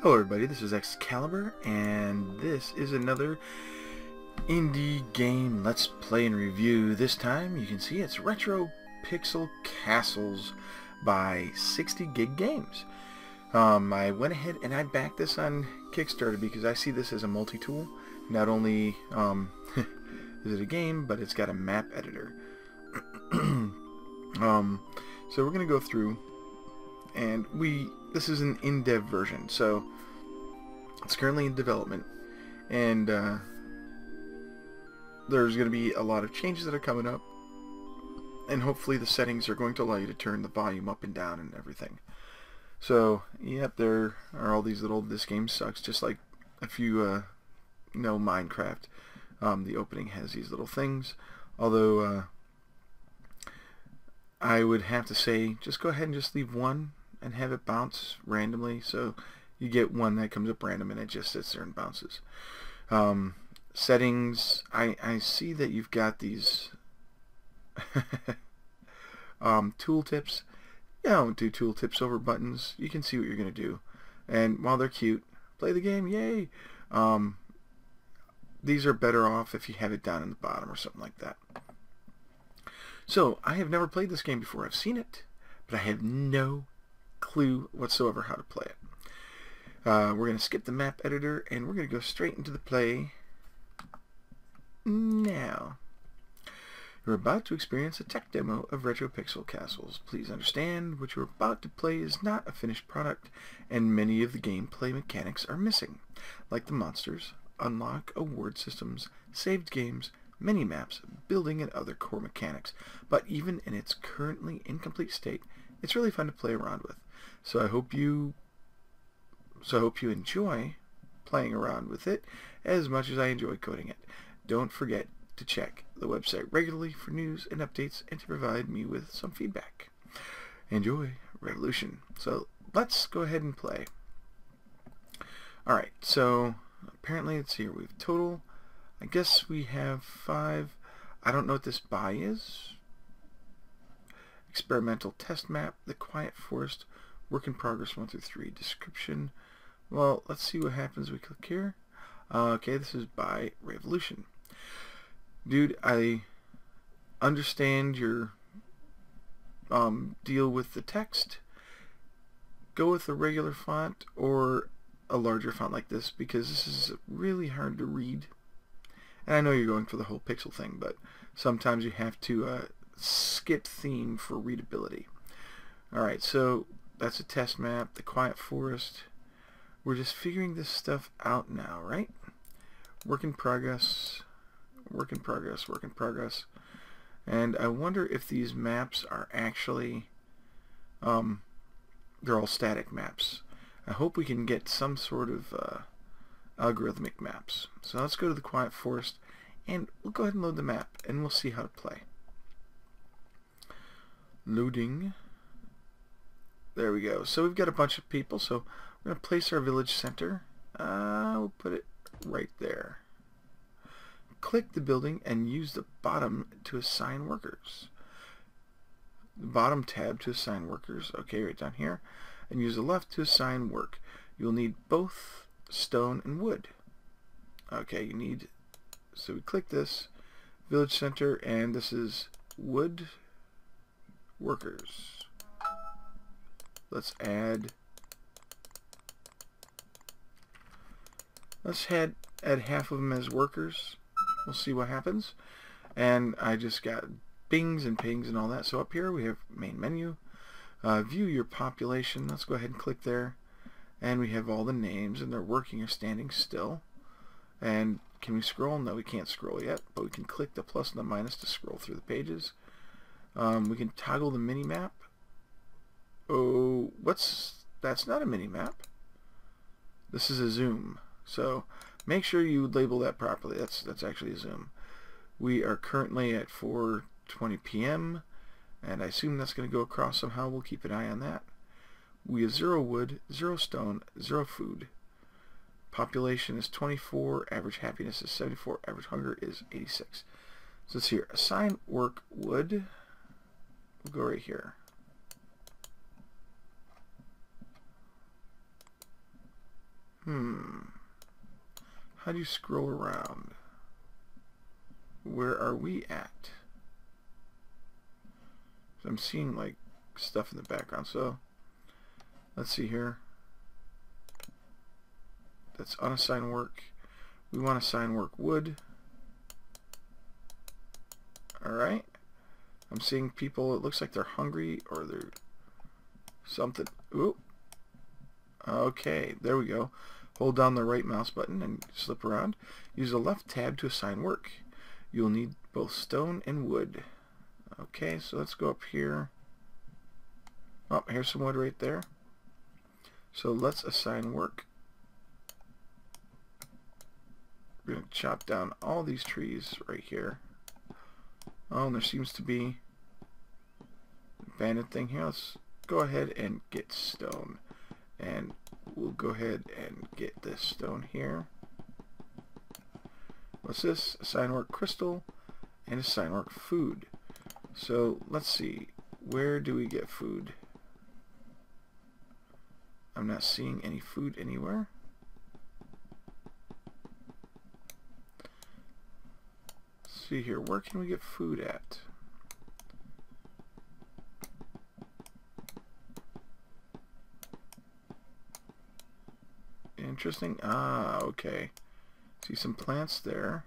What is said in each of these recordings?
Hello everybody, this is Excalibur, and this is another indie game Let's Play and Review. This time, you can see it's Retro Pixel Castles by 60 Gig Games. I went ahead and I backed this on Kickstarter because I see this as a multi-tool. Not only is it a game, but it's got a map editor. So we're going to go through, and this is an in-dev version, so it's currently in development, and there's going to be a lot of changes that are coming up, and hopefully the settings are going to allow you to turn the volume up and down and everything. So, yep, there are all these little, this game sucks, just like if you know Minecraft. The opening has these little things, although I would have to say, just go ahead and just leave one and have it bounce randomly, so you get one that comes up random and it just sits there and bounces. Settings, I see that you've got these tooltips. Yeah, don't do tooltips over buttons. You can see what you're going to do. And while they're cute, play the game, yay! These are better off if you have it down in the bottom or something like that. So, I have never played this game before. I've seen it, but I have no clue whatsoever how to play it. We're going to skip the map editor and we're going to go straight into the play now. You're about to experience a tech demo of Retro Pixel Castles. Please understand what you're about to play is not a finished product, and many of the gameplay mechanics are missing, like the monsters, unlock award systems, saved games, mini-maps, building, and other core mechanics. But even in its currently incomplete state, it's really fun to play around with. So I hope you enjoy playing around with it as much as I enjoy coding it. Don't forget to check the website regularly for news and updates and to provide me with some feedback. Enjoy Revolution. So let's go ahead and play. Alright, so apparently let's see here. We have total. I guess we have 5. I don't know what this buy is. Experimental test map, the Quiet Forest, work in progress 1 through 3, description. Well, let's see what happens. We click here. Okay, this is by Revolution. Dude, I understand your deal with the text. Go with a regular font or a larger font like this, because this is really hard to read. And I know you're going for the whole pixel thing, but sometimes you have to skip theme for readability. Alright, so that's a test map, the Quiet Forest. We're just figuring this stuff out now, right? Work in progress, work in progress, work in progress. And I wonder if these maps are actually, they're all static maps. I hope we can get some sort of algorithmic maps. So let's go to the Quiet Forest, and we'll go ahead and load the map, and we'll see how to play. Loading. There we go. So we've got a bunch of people, so we're going to place our village center. We'll put it right there. Click the building and use the bottom to assign workers. The bottom tab to assign workers. Okay, right down here. And use the left to assign work. You'll need both stone and wood. Okay, you need, so we click this, village center, and this is wood workers. Let's add half of them as workers. We'll see what happens. And I just got bings and pings and all that. So up here we have main menu. View your population. Let's go ahead and click there. And we have all the names, and they're working or standing still. And can we scroll? No, we can't scroll yet, but we can click the plus and the minus to scroll through the pages. We can toggle the mini map. Oh, that's not a mini map. This is a zoom. So make sure you label that properly. That's actually a zoom. We are currently at 4:20 p.m. and I assume that's going to go across somehow. We'll keep an eye on that. We have 0 wood, 0 stone, 0 food. Population is 24, average happiness is 74, average hunger is 86. So let's here, assign work wood. We'll go right here. How do you scroll around? Where are we at? I'm seeing like stuff in the background, so let's see here. That's unassigned work. We want to assign work wood. Alright. I'm seeing people, it looks like they're hungry or they're something. Ooh. Okay, there we go. Hold down the right mouse button and slip around. Use the left tab to assign work. You'll need both stone and wood. Okay, so let's go up here. Oh, here's some wood right there. So let's assign work. We're going to chop down all these trees right here. Oh, and there seems to be a banded thing here. Let's go ahead and get stone. And we'll go ahead and get this stone here. What's this? Assign work crystal and assign work food. So let's see. Where do we get food? I'm not seeing any food anywhere. Let's see here. Where can we get food at? Interesting. Ah, okay. See some plants there.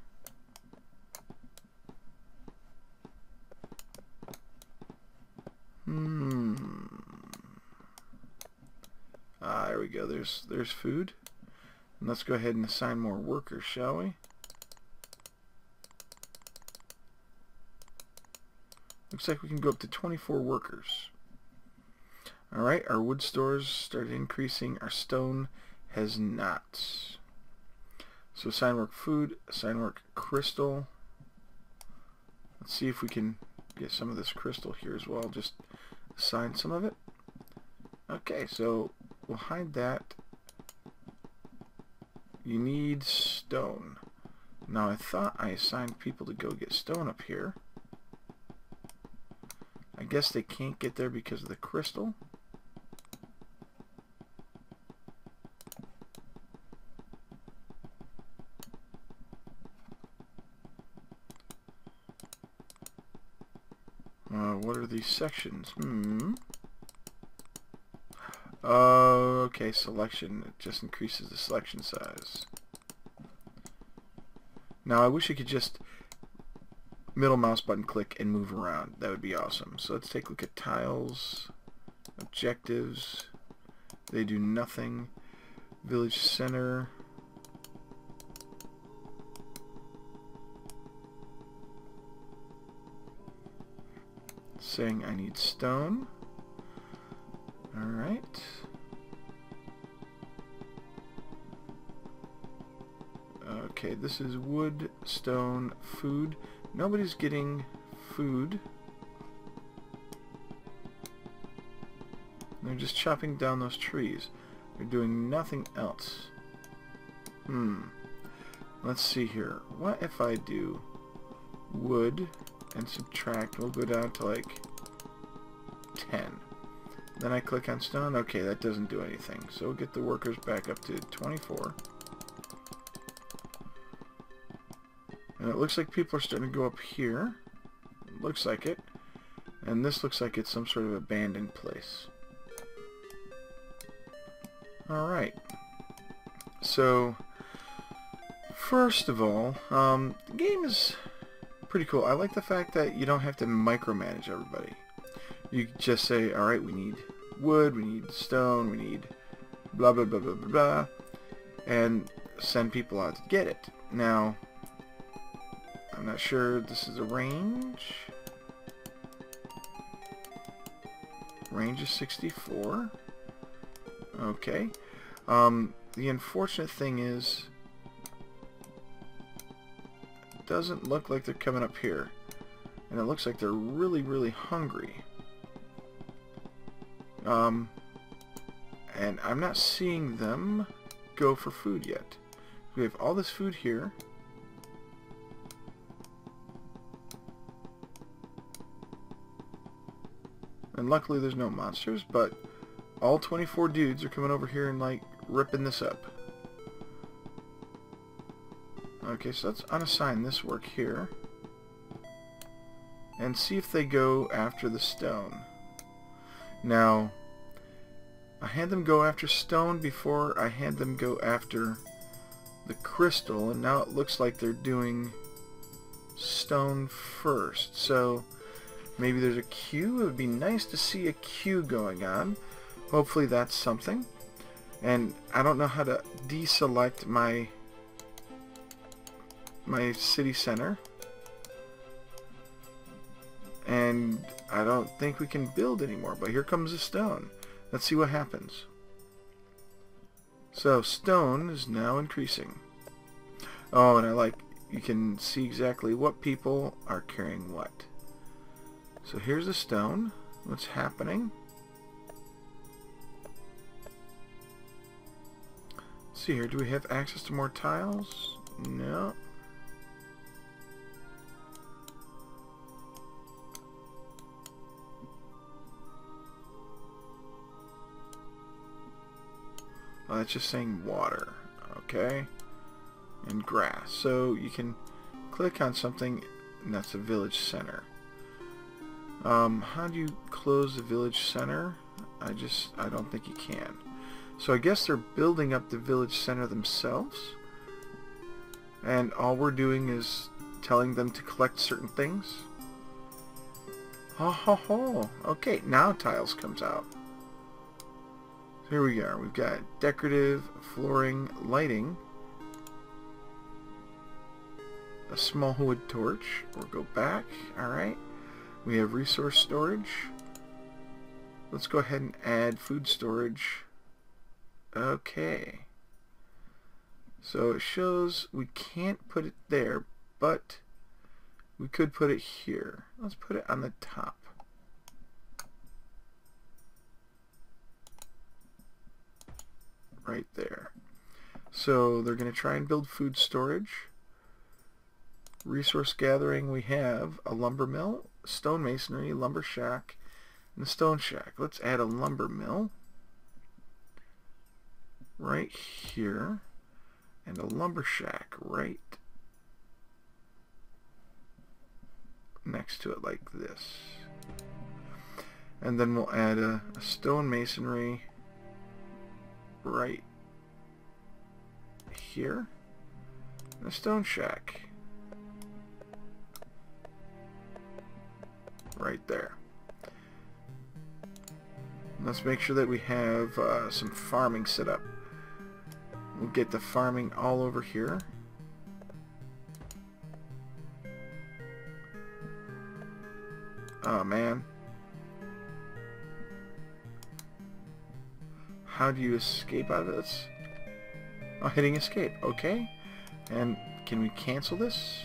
Ah, there we go. There's food. And let's go ahead and assign more workers, shall we? Looks like we can go up to 24 workers. Alright, our wood stores started increasing. Our stone has not. So assign work food, assign work crystal. Let's see if we can get some of this crystal here as well. Just assign some of it. Okay, so we'll hide that. You need stone. Now I thought I assigned people to go get stone up here. I guess they can't get there because of the crystal. What are these sections? Okay, selection. It just increases the selection size. Now I wish I could just middle mouse button click and move around. That would be awesome. So let's take a look at tiles, objectives. They do nothing. Village center. Saying I need stone. Alright. Okay, this is wood, stone, food. Nobody's getting food. They're just chopping down those trees. They're doing nothing else. Let's see here. What if I do wood and subtract? We'll go down to like 10. Then I click on stone. Okay, that doesn't do anything. So we'll get the workers back up to 24. And it looks like people are starting to go up here. It looks like it. And this looks like it's some sort of abandoned place. Alright. So, first of all, the game is pretty cool. I like the fact that you don't have to micromanage everybody. You just say, alright, we need wood, we need stone, we need blah blah blah blah blah blah, and send people out to get it. Now, I'm not sure this is a range. Range is 64. Okay. The unfortunate thing is, it doesn't look like they're coming up here. And it looks like they're really, really hungry. And I'm not seeing them go for food yet. We have all this food here. And luckily there's no monsters, but all 24 dudes are coming over here and like ripping this up. Okay, so let's unassign this work here. And see if they go after the stone. Now, I had them go after stone before I had them go after the crystal, and now it looks like they're doing stone first. So maybe there's a queue. It would be nice to see a queue going on. Hopefully that's something. And I don't know how to deselect my city center. And I don't think we can build anymore, but here comes the stone. Let's see what happens. So stone is now increasing. Oh, and you can see exactly what people are carrying what. So here's the stone. What's happening? Let's see here. Do we have access to more tiles? No. Oh, that's just saying water. Okay. And grass. So you can click on something, and that's the village center. How do you close the village center? I don't think you can. So I guess they're building up the village center themselves, and all we're doing is telling them to collect certain things. Ho ho ho. Okay, now tiles comes out. Here we are. We've got decorative, flooring, lighting, a small wood torch. We'll go back. Alright. We have resource storage. Let's go ahead and add food storage. Okay. So it shows we can't put it there, but we could put it here. Let's put it on the top. Right there. So they're going to try and build food storage. Resource gathering, we have a lumber mill, stone masonry, lumber shack, and a stone shack. Let's add a lumber mill right here, and a lumber shack right next to it like this. And then we'll add a stone masonry right here, and a stone shack right there. Let's make sure that we have some farming set up. We'll get the farming all over here. Oh man. How do you escape out of this? Oh, hitting escape. Okay. And can we cancel this?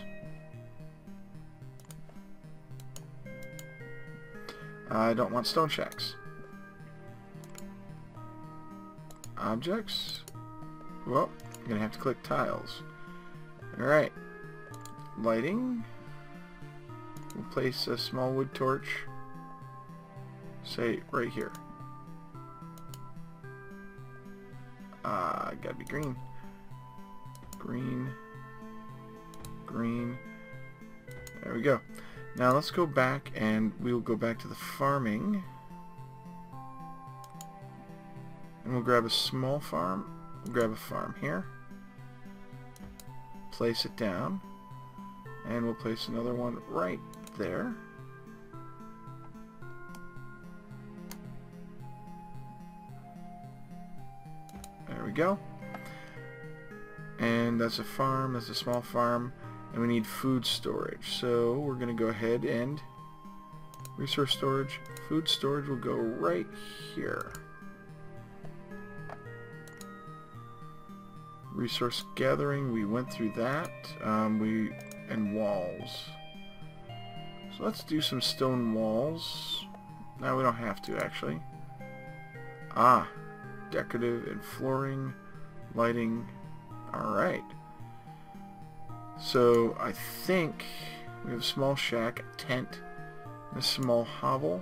I don't want stone shacks. Objects. Well, I'm going to have to click tiles. Alright. Lighting. We'll place a small wood torch. Say, right here. Gotta be green. Green. Green. There we go. Now let's go back, and we'll go back to the farming. And we'll grab a small farm. We'll grab a farm here. Place it down. And we'll place another one right there. There we go. And that's a farm, that's a small farm, and we need food storage. So we're going to go ahead and resource storage. Food storage will go right here. Resource gathering, we went through that. And walls. So let's do some stone walls. No, we don't have to actually. Decorative and flooring, lighting. Alright. So I think we have a small shack, a tent, and a small hovel.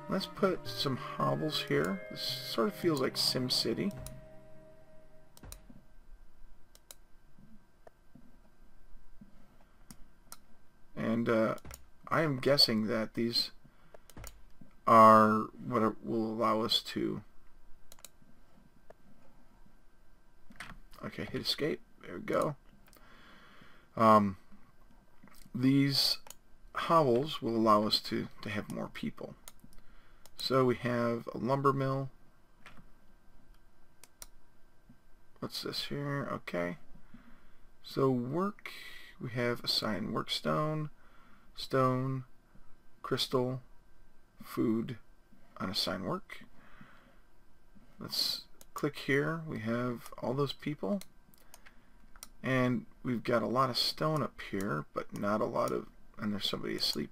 Let's put some hovels here. This sort of feels like SimCity. And I am guessing that these are what will allow us to... Okay, hit escape. There we go. These hovels will allow us to have more people. So we have a lumber mill. What's this here? Okay. So work, we have assign work stone, stone, crystal, food, unassign work. Let's click here. We have all those people. And we've got a lot of stone up here, but not a lot of... And there's somebody asleep.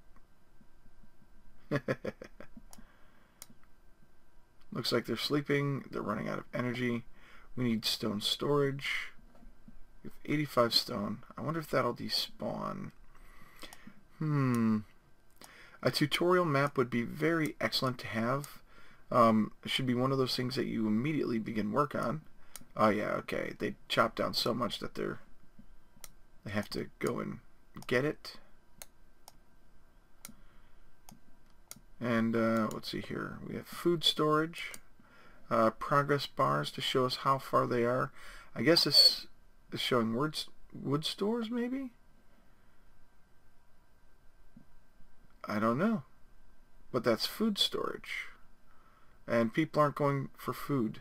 Looks like they're sleeping. They're running out of energy. We need stone storage. We have 85 stone. I wonder if that'll despawn. A tutorial map would be very excellent to have. It should be one of those things that you immediately begin work on. Oh yeah, okay. They chop down so much that they have to go and get it. And let's see here. We have food storage, progress bars to show us how far they are. I guess this is showing wood stores, maybe? I don't know. But that's food storage. And people aren't going for food.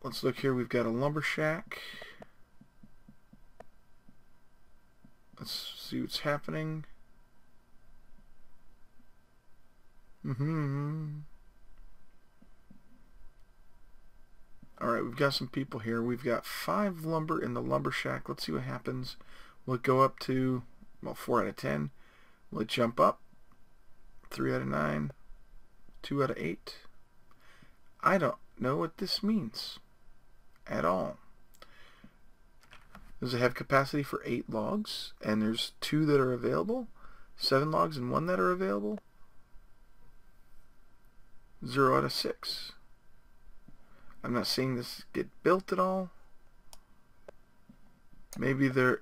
Let's look here. We've got a lumber shack. Let's see what's happening. Alright, we've got some people here. We've got 5 lumber in the lumber shack. Let's see what happens. Will it go up to, well, 4 out of 10? Will it jump up? 3 out of 9? 2 out of 8? I don't know what this means at all. Does it have capacity for 8 logs? And there's 2 that are available? 7 logs and 1 that are available? 0 out of 6. I'm not seeing this get built at all. Maybe they're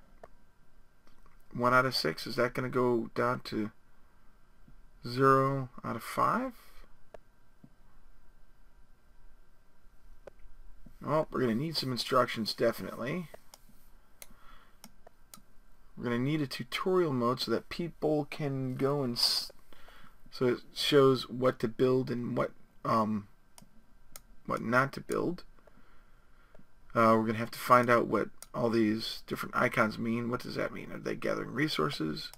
1 out of 6. Is that going to go down to 0 out of 5? Well, we're going to need some instructions, definitely. We're going to need a tutorial mode so that people can go and... So it shows what to build and what not to build. We're going to have to find out what all these different icons mean. What does that mean? Are they gathering resources?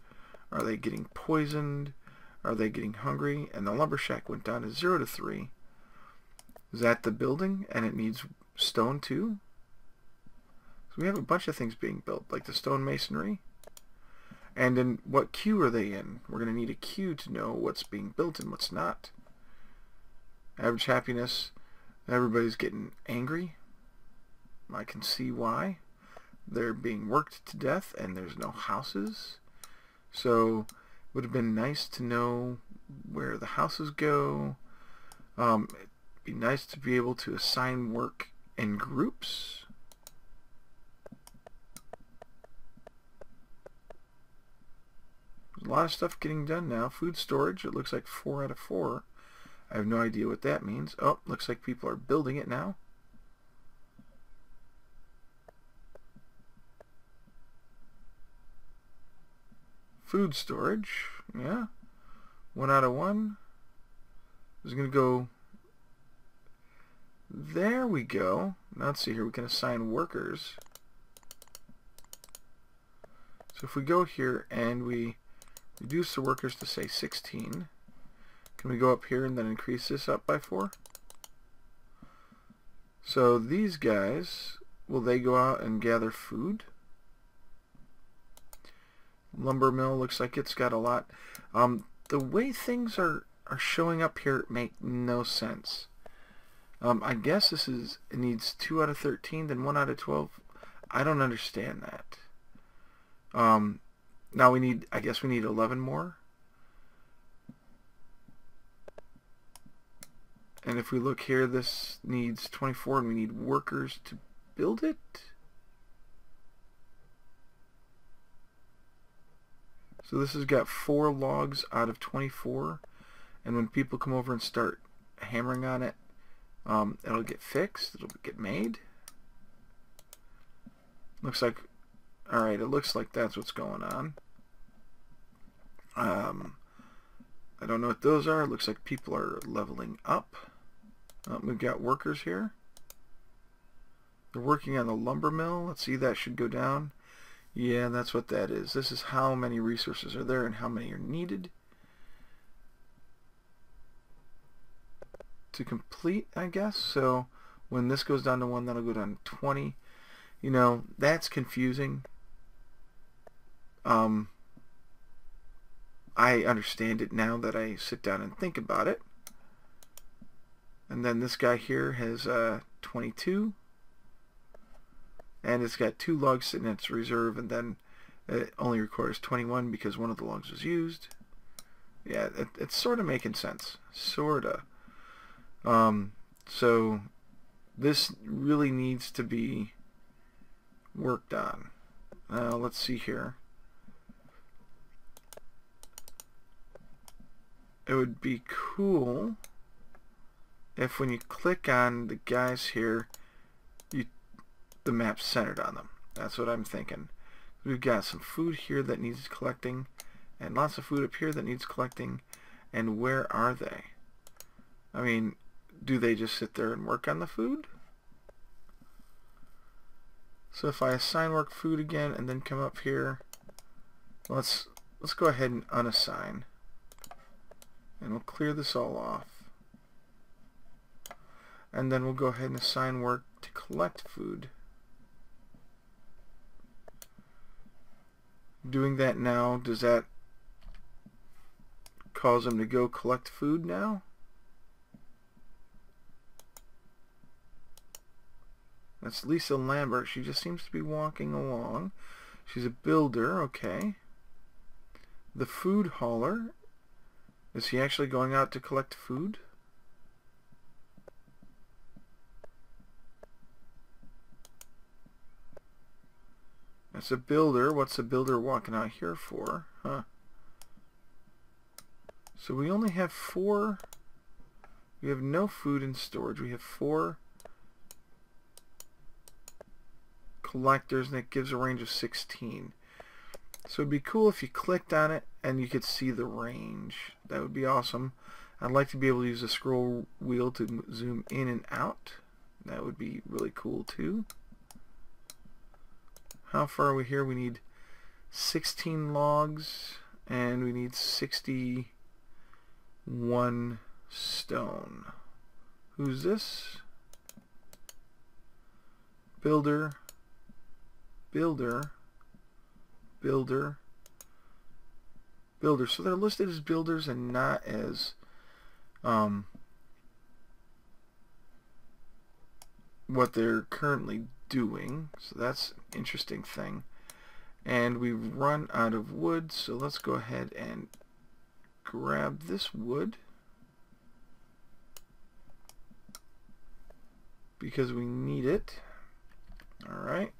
Are they getting poisoned? Are they getting hungry? And the lumber shack went down to 0 to 3. Is that the building? And it needs stone too? So we have a bunch of things being built, like the stone masonry. And in what queue are they in? We're going to need a queue to know what's being built and what's not. Average happiness. Everybody's getting angry. I can see why. They're being worked to death and there's no houses. So it would have been nice to know where the houses go. It'd be nice to be able to assign work in groups. There's a lot of stuff getting done now. Food storage, it looks like 4 out of 4. I have no idea what that means. Oh, looks like people are building it now. Food storage, yeah. 1 out of 1. Is going to go... There we go. Now let's see here. We can assign workers. So if we go here and we reduce the workers to say 16, can we go up here and then increase this up by 4? So these guys, will they go out and gather food? Lumber mill looks like it's got a lot. The way things are showing up here make no sense. I guess it needs 2 out of 13, then 1 out of 12. I don't understand that. Now I guess we need 11 more. And if we look here, this needs 24 and we need workers to build it. So this has got 4 logs out of 24, and when people come over and start hammering on it, it'll get fixed, it'll get made. Looks like, alright, it looks like that's what's going on. I don't know what those are. It looks like people are leveling up. We've got workers here. They're working on the lumber mill. Let's see, that should go down. Yeah, that's what that is. This is how many resources are there and how many are needed to complete, I guess. So when this goes down to 1, that'll go down to 20. You know, that's confusing. I understand it now that I sit down and think about it. And then this guy here has 22. And it's got 2 logs sitting in its reserve, and then it only requires 21 because one of the logs was used. Yeah, it's sort of making sense. Sorta. So this really needs to be worked on. Let's see here. It would be cool if when you click on the guys here, the map's centered on them. That's what I'm thinking. We've got some food here that needs collecting, and lots of food up here that needs collecting. And where are they? I mean, do they just sit there and work on the food? So if I assign work food again and then come up here, let's go ahead and unassign, and we'll clear this all off. And then we'll go ahead and assign work to collect food. Doing that now, does that cause them to go collect food now? That's Lisa Lambert. She just seems to be walking along. She's a builder, okay. The food hauler. Is he actually going out to collect food? That's a builder. What's a builder walking out here for? Huh. So we only have 4. We have no food in storage. We have 4 collectors, and it gives a range of 16. So it'd be cool if you clicked on it and you could see the range. That would be awesome. I'd like to be able to use the scroll wheel to zoom in and out. That would be really cool too. How far are we here? We need 16 logs, and we need 61 stone. Who's this? Builder, builder, builder, builder. So they're listed as builders and not as what they're currently doing. So that's an interesting thing. And we've run out of wood, so let's go ahead and grab this wood because we need it. Alright.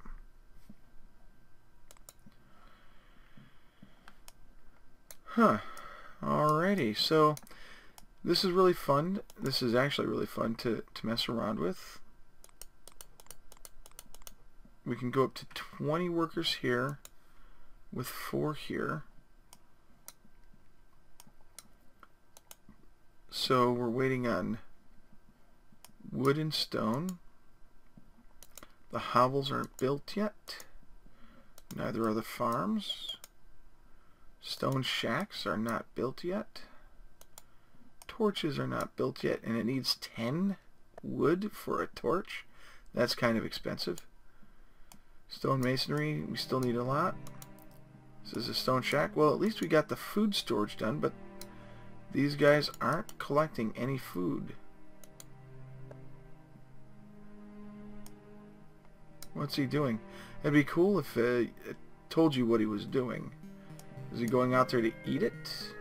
Alrighty, so this is really fun. This is actually really fun to mess around with. We can go up to 20 workers here with 4 here. So we're waiting on wood and stone. The hovels aren't built yet. Neither are the farms. Stone shacks are not built yet. Torches are not built yet, and it needs 10 wood for a torch. That's kind of expensive. Stone masonry, we still need a lot. This is a stone shack. Well, at least we got the food storage done, but these guys aren't collecting any food. What's he doing? It'd be cool if it told you what he was doing. Is he going out there to eat it?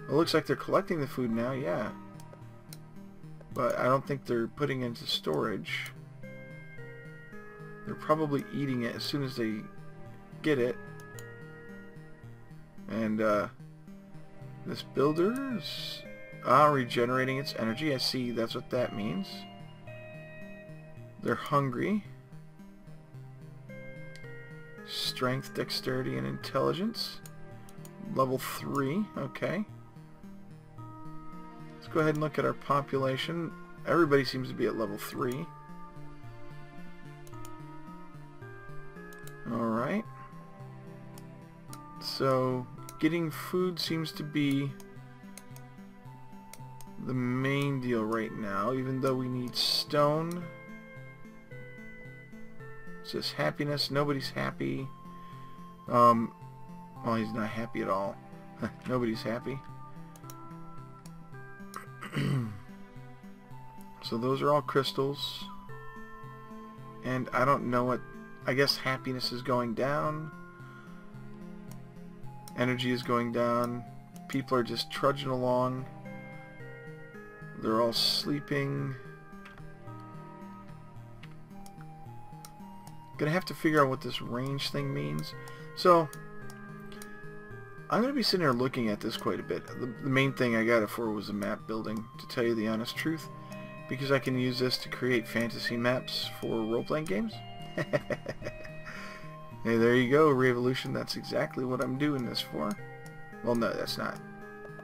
It looks like they're collecting the food now, yeah. But I don't think they're putting it into storage. They're probably eating it as soon as they get it. And this builder is regenerating its energy. I see, that's what that means. They're hungry. Strength, dexterity, and intelligence. Level 3, okay. Let's go ahead and look at our population. Everybody seems to be at level 3. Alright. So, getting food seems to be the main deal right now, even though we need stone. It says happiness. Nobody's happy. Well, he's not happy at all. Nobody's happy. So those are all crystals. And I don't know what... I guess happiness is going down. Energy is going down. People are just trudging along. They're all sleeping. Gonna have to figure out what this range thing means. So I'm gonna be sitting here looking at this quite a bit. The main thing I got it for was the map building, to tell you the honest truth, because I can use this to create fantasy maps for role-playing games. Hey, there you go, Revolution. That's exactly what I'm doing this for. Well, no, that's not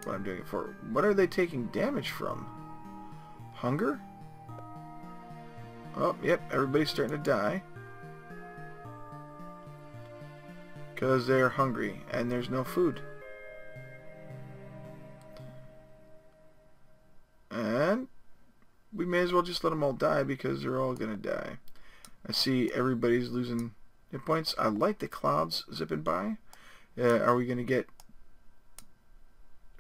what I'm doing it for. What are they taking damage from? Hunger? Oh, yep, everybody's starting to die. Because they're hungry and there's no food. And we may as well just let them all die because they're all going to die. I see everybody's losing hit points. I like the clouds zipping by. Are we going to get...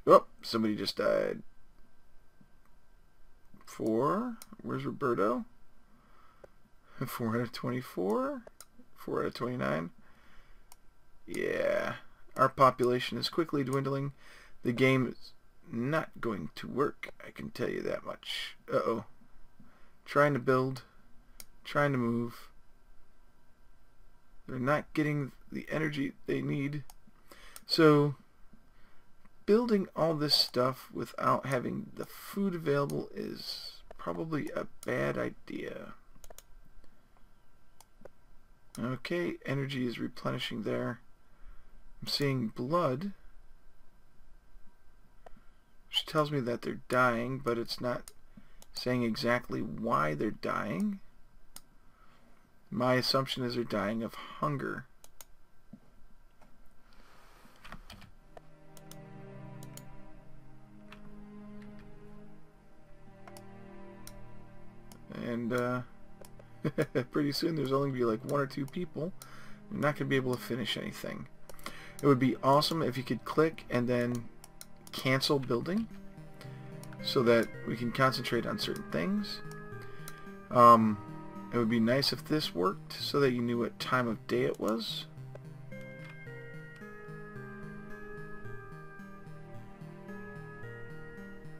Oh, somebody just died. 4. Where's Roberto? 4 out of 24. 4 out of 29. Yeah, our population is quickly dwindling. The game is not going to work, I can tell you that much. Uh-oh. Trying to build, trying to move. They're not getting the energy they need. So, building all this stuff without having the food available is probably a bad idea. Okay, energy is replenishing there. I'm seeing blood, which tells me that they're dying, but it's not saying exactly why they're dying. My assumption is they're dying of hunger. And pretty soon there's only going to be like 1 or 2 people. You're not going to be able to finish anything. It would be awesome if you could click and then cancel building so that we can concentrate on certain things. It would be nice if this worked so that you knew what time of day it was.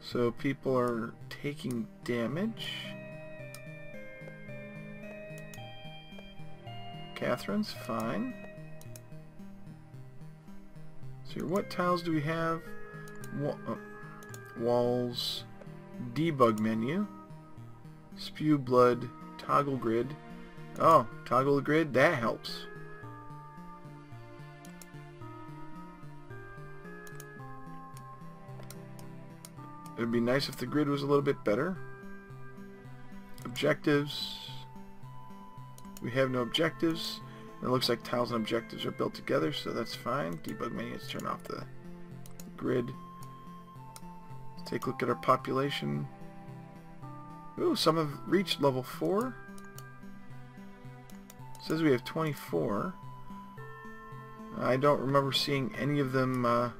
So people are taking damage. Catherine's fine. So what tiles do we have? Walls, debug menu, spew blood, toggle grid. Oh, toggle the grid, that helps. It would be nice if the grid was a little bit better. Objectives. We have no objectives. It looks like tiles and objectives are built together, so that's fine. Debug menu, let's turn off the grid. Let's take a look at our population. Ooh, some have reached level 4. It says we have 24. I don't remember seeing any of them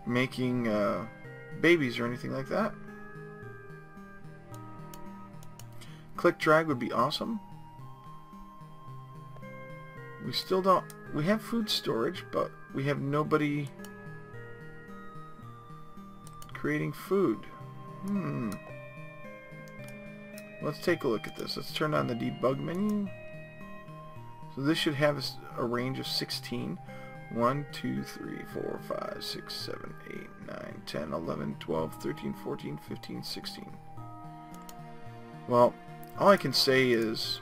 making babies or anything like that. Click drag would be awesome. We still don't... We have food storage, but we have nobody creating food. Let's take a look at this. Let's turn on the debug menu. So this should have a range of 16. 1, 2, 3, 4, 5, 6, 7, 8, 9, 10, 11, 12, 13, 14, 15, 16. Well, all I can say is,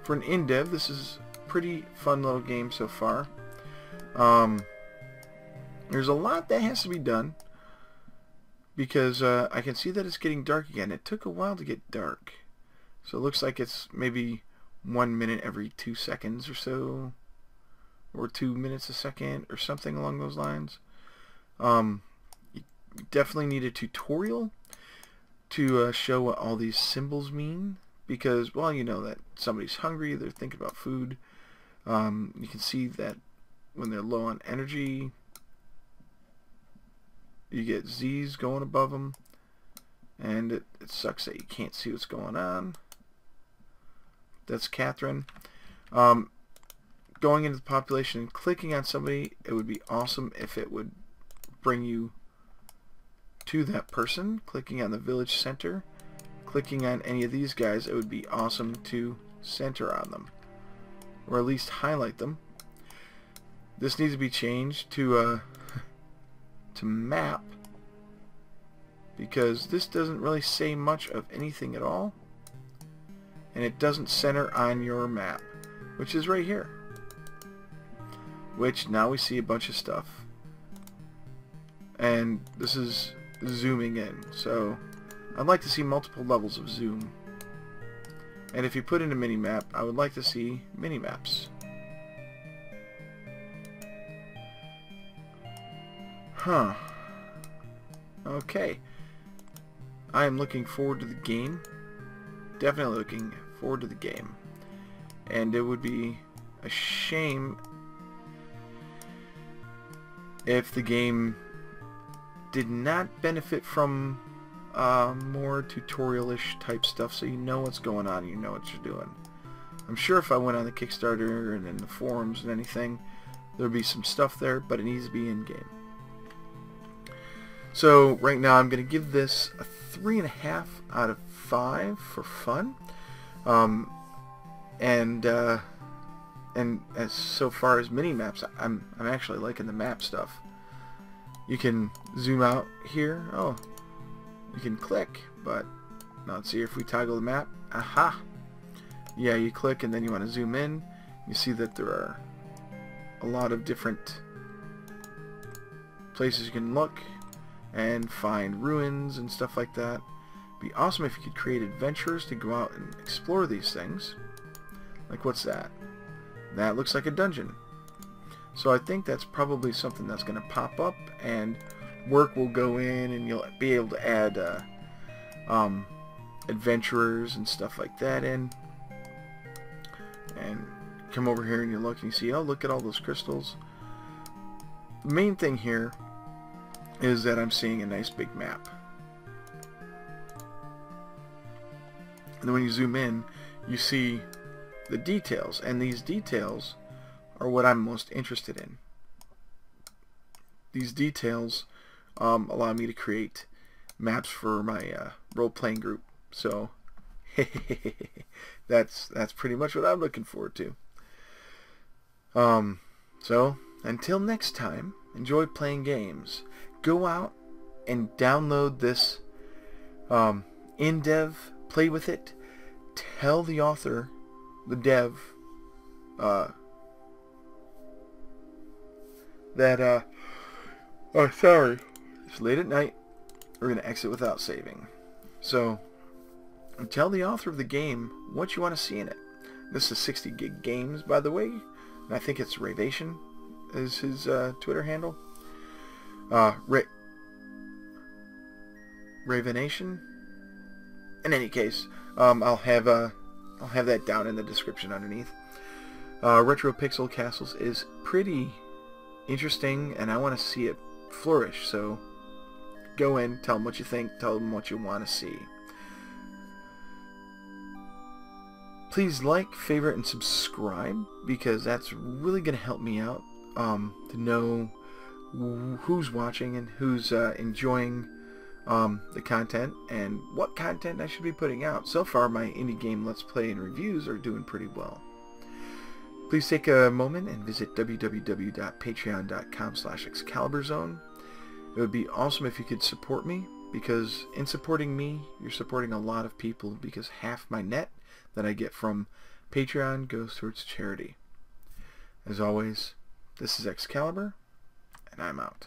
for an in-dev, this is a pretty fun little game so far. There's a lot that has to be done, because I can see that it's getting dark again. It took a while to get dark. So it looks like it's maybe 1 minute every 2 seconds or so, or 2 minutes a second, or something along those lines. You definitely need a tutorial to show what all these symbols mean, because, well, you know that somebody's hungry, they're thinking about food. You can see that when they're low on energy, you get Z's going above them, and it sucks that you can't see what's going on. That's Catherine. Going into the population and clicking on somebody, it would be awesome if it would bring you to that person. Clicking on the village center, clicking on any of these guys, it would be awesome to center on them, or at least highlight them. This needs to be changed to map, because this doesn't really say much of anything at all, and it doesn't center on your map, which is right here. Which now we see a bunch of stuff, and this is zooming in, so I'd like to see multiple levels of zoom. And if you put in a mini-map, I would like to see mini-maps. Huh. Okay. I am looking forward to the game. Definitely looking forward to the game. And it would be a shame if the game did not benefit from more tutorial-ish type stuff, so you know what's going on, you know what you're doing. I'm sure if I went on the Kickstarter and in the forums and anything, there'd be some stuff there, but it needs to be in-game. So right now I'm going to give this a 3.5 out of 5 for fun. And as so far as mini maps, I'm actually liking the map stuff. You can zoom out here. Oh, you can click, but now let's see if we toggle the map. Aha! Yeah, you click and then you want to zoom in. You see that there are a lot of different places you can look and find ruins and stuff like that. It'd be awesome if you could create adventures to go out and explore these things. Like, what's that? That looks like a dungeon. So I think that's probably something that's going to pop up, and work will go in, and you'll be able to add adventurers and stuff like that in. And come over here and you look and you see, oh, look at all those crystals. The main thing here is that I'm seeing a nice big map. And then when you zoom in, you see the details, and these details are what I'm most interested in. These details allow me to create maps for my role-playing group. So that's pretty much what I'm looking forward to. So until next time, enjoy playing games. Go out and download this in-dev, play with it, tell the author, the dev, that oh, sorry, it's late at night, we're going to exit without saving. So tell the author of the game what you want to see in it. This is 60 gig games, by the way, and I think it's Ravation is his Twitter handle. Ravenation. In any case, I'll have that down in the description underneath. Retro Pixel Castles is pretty interesting, and I want to see it flourish. So go in, tell them what you think, tell them what you want to see. Please like, favorite, and subscribe, because that's really going to help me out to know who's watching and who's enjoying the content and what content I should be putting out. So far, my indie game Let's Play and reviews are doing pretty well. Please take a moment and visit www.patreon.com/ExcaliburZone. It would be awesome if you could support me, because in supporting me, you're supporting a lot of people, because half my net that I get from Patreon goes towards charity. As always, this is Excalibur, and I'm out.